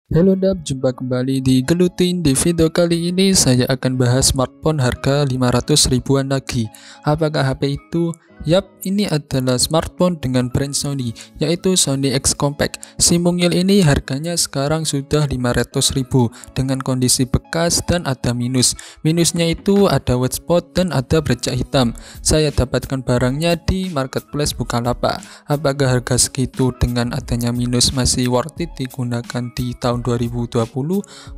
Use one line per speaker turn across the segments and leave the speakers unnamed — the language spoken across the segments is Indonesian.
Halo Dap, jumpa kembali di Gelutin. Di video kali ini saya akan bahas smartphone harga 500 ribuan lagi. Apakah HP itu? Yap, ini adalah smartphone dengan brand Sony, yaitu Sony X Compact. Si mungil ini harganya sekarang sudah 500 ribu dengan kondisi bekas dan ada minus. Minusnya itu ada white spot dan ada bercak hitam. Saya dapatkan barangnya di marketplace Bukalapak. Apakah harga segitu dengan adanya minus masih worth it digunakan di tahun 2020?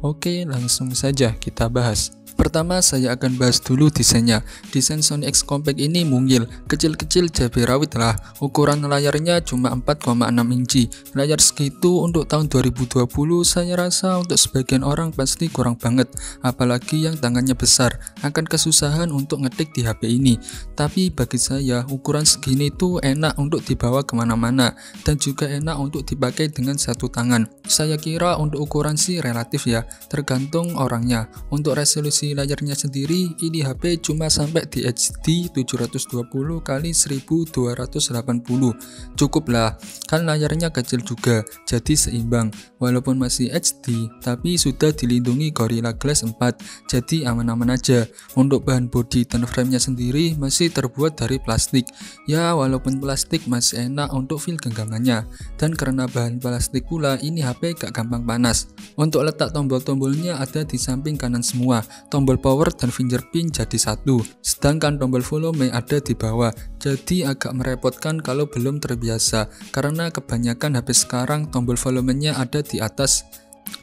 Oke, langsung saja kita bahas. Pertama, saya akan bahas dulu desainnya. Desain Sony X Compact ini mungil, kecil-kecil cabai rawit lah. Ukuran layarnya cuma 4,6 inci. Layar segitu untuk tahun 2020 saya rasa untuk sebagian orang pasti kurang banget. Apalagi yang tangannya besar, akan kesusahan untuk ngetik di HP ini. Tapi bagi saya, ukuran segini tuh enak untuk dibawa kemana-mana dan juga enak untuk dipakai dengan satu tangan. Saya kira untuk ukuran sih relatif ya, tergantung orangnya. Untuk resolusi layarnya sendiri, ini HP cuma sampai di HD 720 x 1280. Cukup lah, kan layarnya kecil juga, jadi seimbang. Walaupun masih HD, tapi sudah dilindungi Gorilla Glass 4, jadi aman-aman aja. Untuk bahan bodi dan framenya sendiri masih terbuat dari plastik. Ya, walaupun plastik masih enak untuk feel genggamannya. Dan karena bahan plastik pula, ini HP gak gampang panas. Untuk letak tombol-tombolnya ada di samping kanan semua. Tombol power dan fingerprint jadi satu, sedangkan tombol volume ada di bawah. Jadi agak merepotkan kalau belum terbiasa, karena kebanyakan HP sekarang tombol volumenya ada di atas.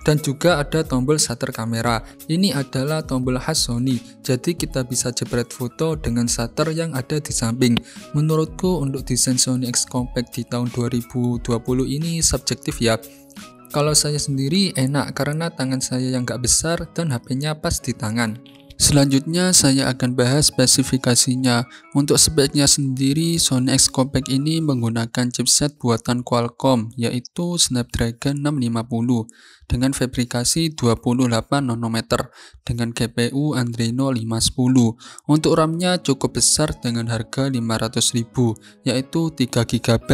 Dan juga ada tombol shutter kamera. Ini adalah tombol khas Sony, jadi kita bisa jepret foto dengan shutter yang ada di samping. Menurutku untuk desain Sony X Compact di tahun 2020 ini subjektif ya. Kalau saya sendiri enak karena tangan saya yang gak besar dan HP-nya pas di tangan. Selanjutnya saya akan bahas spesifikasinya. Untuk speknya sendiri, Sony X Compact ini menggunakan chipset buatan Qualcomm, yaitu Snapdragon 650 dengan fabrikasi 28 nanometer dengan GPU Adreno 510. Untuk RAM-nya cukup besar dengan harga 500 ribu, yaitu 3 GB,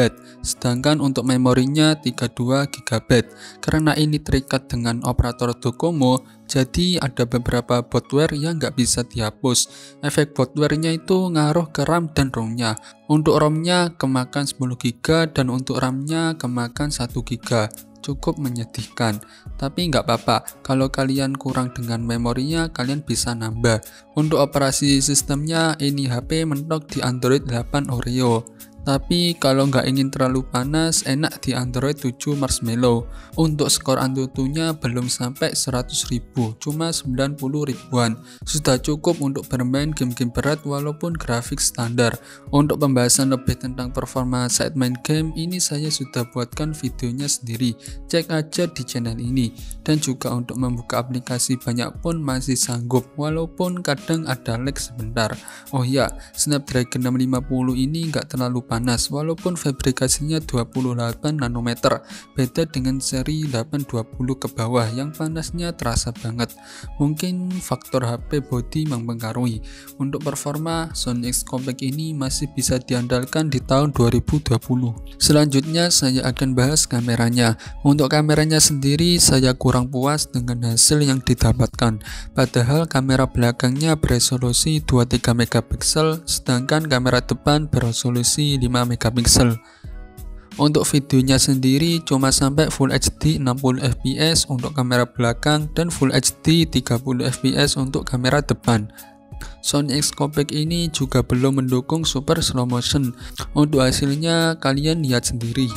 sedangkan untuk memorinya 32 GB. Karena ini terikat dengan operator Docomo, jadi ada beberapa botware yang nggak bisa dihapus. Efek botware-nya itu ngaruh ke RAM dan ROM-nya. Untuk ROM-nya kemakan 10 GB dan untuk RAM-nya kemakan 1 GB. Cukup menyedihkan, tapi nggak apa-apa. Kalau kalian kurang dengan memorinya, kalian bisa nambah. Untuk operasi sistemnya, ini HP mentok di Android 8 Oreo. Tapi kalau nggak ingin terlalu panas, enak di Android 7 Marshmallow. Untuk skor Antutunya belum sampai 100 ribu, cuma 90 ribuan. Sudah cukup untuk bermain game-game berat walaupun grafik standar. Untuk pembahasan lebih tentang performa saat main game, ini saya sudah buatkan videonya sendiri. Cek aja di channel ini. Dan juga untuk membuka aplikasi banyak pun masih sanggup, walaupun kadang ada lag sebentar. Oh ya, Snapdragon 650 ini nggak terlalu panas walaupun fabrikasinya 28 nanometer, beda dengan seri 820 ke bawah yang panasnya terasa banget. Mungkin faktor HP body mempengaruhi. Untuk performa, Sony X Compact ini masih bisa diandalkan di tahun 2020. Selanjutnya saya akan bahas kameranya. Untuk kameranya sendiri saya kurang puas dengan hasil yang didapatkan. Padahal kamera belakangnya beresolusi 23 megapiksel, sedangkan kamera depan beresolusi 5 megapiksel. Untuk videonya sendiri cuma sampai Full HD 60 fps untuk kamera belakang dan Full HD 30 fps untuk kamera depan. Sony X Compact ini juga belum mendukung super slow motion. Untuk hasilnya kalian lihat sendiri.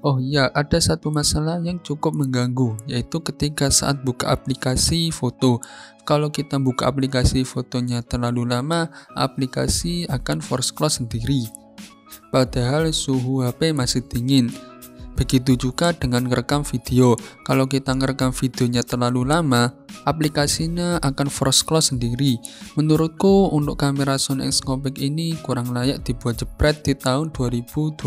Oh iya, ada satu masalah yang cukup mengganggu, yaitu ketika saat buka aplikasi foto. Kalau kita buka aplikasi fotonya terlalu lama, aplikasi akan force close sendiri. Padahal suhu HP masih dingin. Begitu juga dengan ngerekam video. Kalau kita ngerekam videonya terlalu lama, aplikasinya akan force close sendiri. Menurutku untuk kamera Sony X Compact ini kurang layak dibuat jepret di tahun 2020.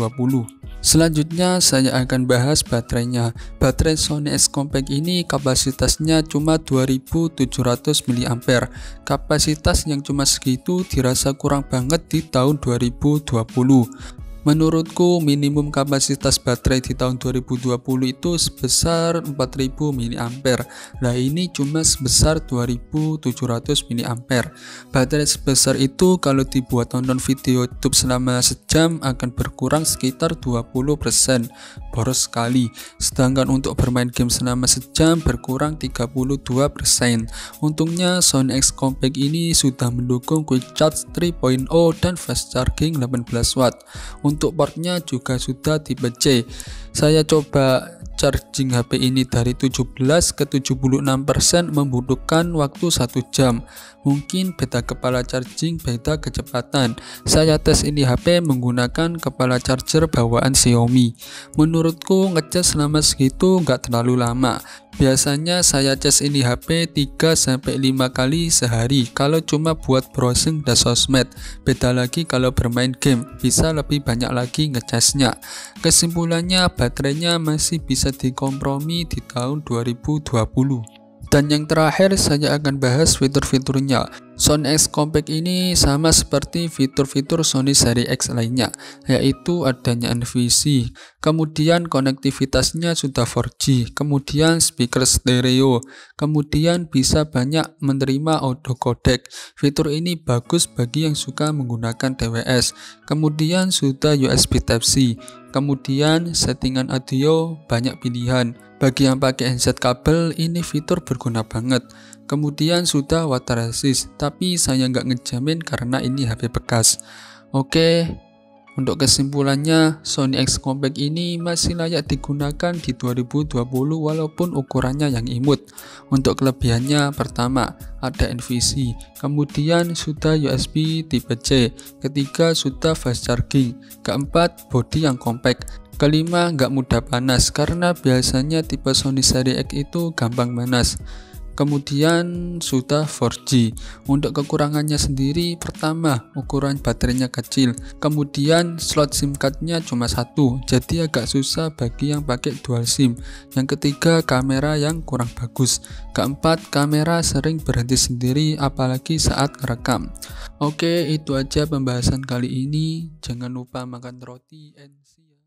Selanjutnya saya akan bahas baterainya. Baterai Sony X Compact ini kapasitasnya cuma 2700 mAh. Kapasitas yang cuma segitu dirasa kurang banget di tahun 2020. Menurutku minimum kapasitas baterai di tahun 2020 itu sebesar 4000 mAh. Nah ini cuma sebesar 2700 mAh. Baterai sebesar itu kalau dibuat nonton video YouTube selama sejam akan berkurang sekitar 20%, boros sekali. Sedangkan untuk bermain game selama sejam berkurang 32%. Untungnya Sony X Compact ini sudah mendukung Quick Charge 3.0 dan Fast Charging 18W. Untuk portnya juga sudah tipe C. Saya coba charging HP ini dari 17 ke 76% membutuhkan waktu 1 jam. Mungkin beda kepala charging, beda kecepatan. Saya tes ini HP menggunakan kepala charger bawaan Xiaomi. Menurutku ngecas selama segitu nggak terlalu lama. Biasanya saya cas ini HP 3-5 kali sehari kalau cuma buat browsing dan sosmed. Beda lagi kalau bermain game, bisa lebih banyak lagi ngecasnya. Kesimpulannya baterainya masih bisa dikompromi di tahun 2020. Dan yang terakhir saya akan bahas fitur-fiturnya. Sony X Compact ini sama seperti fitur-fitur Sony seri X lainnya, yaitu adanya NFC, kemudian konektivitasnya sudah 4G, kemudian speaker stereo, kemudian bisa banyak menerima audio codec. Fitur ini bagus bagi yang suka menggunakan TWS, kemudian sudah USB Type-C, kemudian settingan audio banyak pilihan. Bagi yang pakai headset kabel, ini fitur berguna banget. Kemudian sudah water resist, tapi saya nggak ngejamin karena ini HP bekas. Oke, untuk kesimpulannya, Sony X Compact ini masih layak digunakan di 2020 walaupun ukurannya yang imut. Untuk kelebihannya, pertama, ada NFC, kemudian sudah USB tipe C, ketiga sudah fast charging, keempat bodi yang compact, kelima nggak mudah panas karena biasanya tipe Sony seri X itu gampang panas. Kemudian sudah 4G. Untuk kekurangannya sendiri, pertama ukuran baterainya kecil, kemudian slot SIM cardnya cuma satu, jadi agak susah bagi yang pakai dual SIM. Yang ketiga kamera yang kurang bagus, keempat kamera sering berhenti sendiri apalagi saat merekam. Oke, itu aja pembahasan kali ini. Jangan lupa makan roti and see ya.